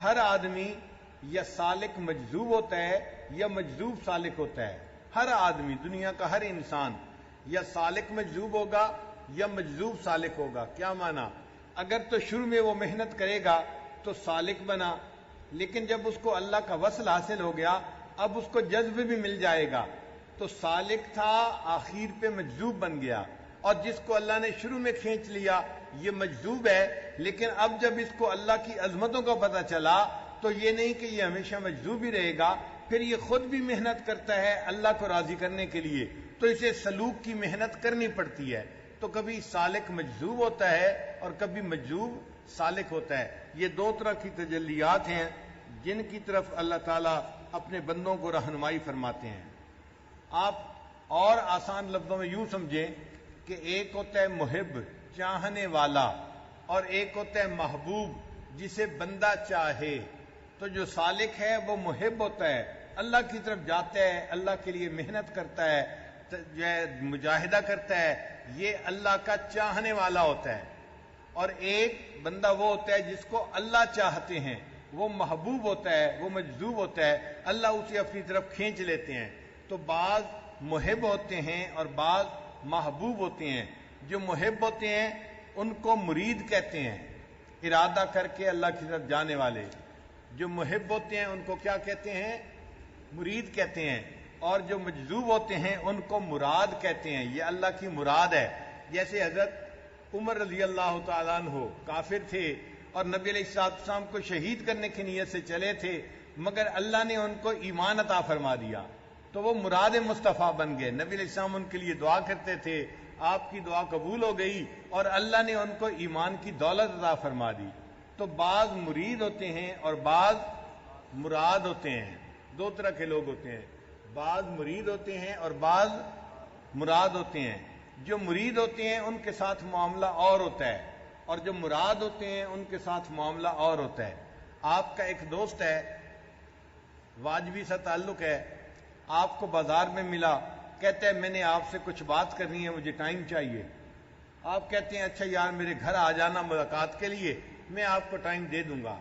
ہر آدمی یا سالک مجذوب ہوتا ہے یا مجذوب سالک ہوتا ہے. ہر آدمی، دنیا کا ہر انسان یا سالک مجذوب ہوگا یا مجذوب سالک ہوگا. کیا معنی؟ اگر تو شروع میں وہ محنت کرے گا تو سالک بنا، لیکن جب اس کو اللہ کا وصل حاصل ہو گیا اب اس کو جذب بھی مل جائے گا تو سالک تھا، آخر پہ مجذوب بن گیا. اور جس کو اللہ نے شروع میں کھینچ لیا یہ مجذوب ہے، لیکن اب جب اس کو اللہ کی عظمتوں کا پتہ چلا تو یہ نہیں کہ یہ ہمیشہ مجذوب ہی رہے گا، پھر یہ خود بھی محنت کرتا ہے اللہ کو راضی کرنے کے لیے، تو اسے سلوک کی محنت کرنی پڑتی ہے. تو کبھی سالک مجذوب ہوتا ہے اور کبھی مجذوب سالک ہوتا ہے. یہ دو طرح کی تجلیات ہیں جن کی طرف اللہ تعالیٰ اپنے بندوں کو رہنمائی فرماتے ہیں. آپ اور آسان لفظوں میں یوں سمجھیں کہ ایک ہوتا ہے محب، چاہنے والا، اور ایک ہوتا ہے محبوب، جسے بندہ چاہے. تو جو سالک ہے وہ محب ہوتا ہے، اللہ کی طرف جاتا ہے، اللہ کے لیے محنت کرتا ہے، جو ہے مجاہدہ کرتا ہے، یہ اللہ کا چاہنے والا ہوتا ہے. اور ایک بندہ وہ ہوتا ہے جس کو اللہ چاہتے ہیں، وہ محبوب ہوتا ہے، وہ مجذوب ہوتا ہے، اللہ اسے اپنی طرف کھینچ لیتے ہیں. تو بعض محب ہوتے ہیں اور بعض محبوب ہوتے ہیں. جو محب ہوتے ہیں ان کو مرید کہتے ہیں، ارادہ کر کے اللہ کی طرف جانے والے. جو محب ہوتے ہیں ان کو کیا کہتے ہیں؟ مرید کہتے ہیں. اور جو مجذوب ہوتے ہیں ان کو مراد کہتے ہیں، یہ اللہ کی مراد ہے. جیسے حضرت عمر رضی اللہ تعالیٰ عنہ کافر تھے اور نبی علیہ السلام کو شہید کرنے کی نیت سے چلے تھے، مگر اللہ نے ان کو ایمان عطا فرما دیا تو وہ مراد مصطفیٰ بن گئے. نبی علیہ السلام ان کے لیے دعا کرتے تھے، آپ کی دعا قبول ہو گئی اور اللہ نے ان کو ایمان کی دولت عطا فرما دی. تو بعض مرید ہوتے ہیں اور بعض مراد ہوتے ہیں. دو طرح کے لوگ ہوتے ہیں، بعض مرید ہوتے ہیں اور بعض مراد ہوتے ہیں. جو مرید ہوتے ہیں ان کے ساتھ معاملہ اور ہوتا ہے، اور جو مراد ہوتے ہیں ان کے ساتھ معاملہ اور ہوتا ہے. آپ کا ایک دوست ہے، واجبی سا تعلق ہے، آپ کو بازار میں ملا، کہتا ہے میں نے آپ سے کچھ بات کرنی ہے، مجھے ٹائم چاہیے. آپ کہتے ہیں اچھا یار میرے گھر آ جانا ملاقات کے لیے، میں آپ کو ٹائم دے دوں گا.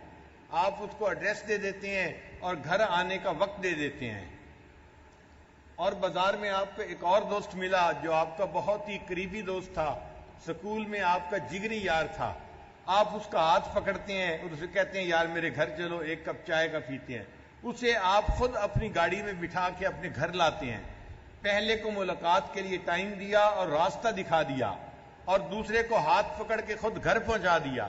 آپ اس کو ایڈریس دے دیتے ہیں اور گھر آنے کا وقت دے دیتے ہیں. اور بازار میں آپ کو ایک اور دوست ملا جو آپ کا بہت ہی قریبی دوست تھا، سکول میں آپ کا جگری یار تھا. آپ اس کا ہاتھ پکڑتے ہیں اور اسے کہتے ہیں یار میرے گھر چلو، ایک کپ چائے کا پیتے ہیں. اسے آپ خود اپنی گاڑی میں بٹھا کے اپنے گھر لاتے ہیں. پہلے کو ملاقات کے لیے ٹائم دیا اور راستہ دکھا دیا، اور دوسرے کو ہاتھ پکڑ کے خود گھر پہنچا دیا.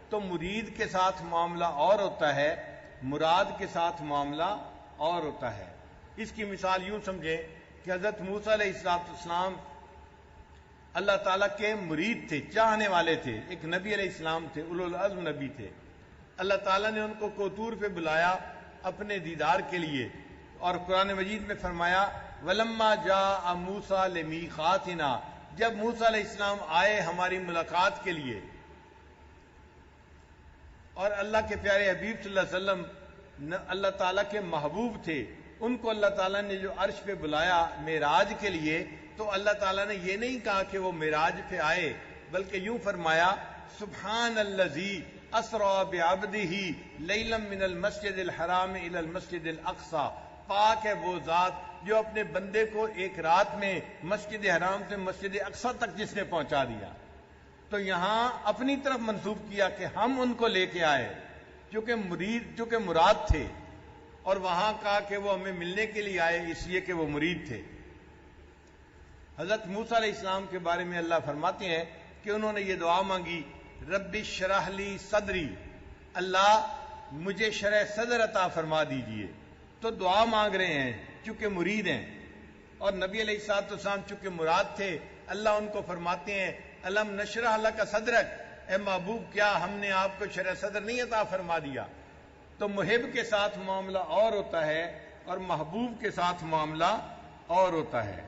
تو مرید کے ساتھ معاملہ اور ہوتا ہے، مراد کے ساتھ معاملہ اور ہوتا ہے. اس کی مثال یوں سمجھیں کہ حضرت موسیٰ علیہ السلام اللہ تعالیٰ کے مرید تھے، چاہنے والے تھے، ایک نبی علیہ السلام تھے، اولو العزم نبی تھے. اللہ تعالیٰ نے ان کو کوطور پہ بلایا اپنے دیدار کے لیے، اور قرآن مجید میں فرمایا وَلَمَّا جَاءَ مُوسَىٰ لِمِيقَاتِنَا، جب موسیٰ علیہ السلام آئے ہماری ملاقات کے لیے. اور اللہ کے پیارے حبیب صلی اللہ علیہ وسلم اللہ تعالیٰ کے محبوب تھے، ان کو اللہ تعالیٰ نے جو عرش پہ بلایا معراج کے لیے، تو اللہ تعالیٰ نے یہ نہیں کہا کہ وہ معراج پہ آئے، بلکہ یوں فرمایا سبحان الذی اسریٰ بعبدہ لیلا من المسجد الحرام الی المسجد الاقصی، پاک ہے وہ ذات جو اپنے بندے کو ایک رات میں مسجد حرام سے مسجد اقصی تک جس نے پہنچا دیا. تو یہاں اپنی طرف منسوب کیا کہ ہم ان کو لے کے آئے، چونکہ مراد تھے، اور وہاں کہا کہ وہ ہمیں ملنے کے لیے آئے اس لیے کہ وہ مرید تھے. حضرت موسیٰ علیہ السلام کے بارے میں اللہ فرماتے ہیں کہ انہوں نے یہ دعا مانگی رب اشرح لی صدری، اللہ مجھے شرح صدر عطا فرما دیجئے. تو دعا مانگ رہے ہیں چونکہ مرید ہیں، اور نبی علیہ السلام چونکہ مراد تھے، اللہ ان کو فرماتے ہیں الم نشرح لک صدرک، اے محبوب کیا ہم نے آپ کو شرح صدر نہیں عطا فرما دیا؟ تو محب کے ساتھ معاملہ اور ہوتا ہے اور محبوب کے ساتھ معاملہ اور ہوتا ہے.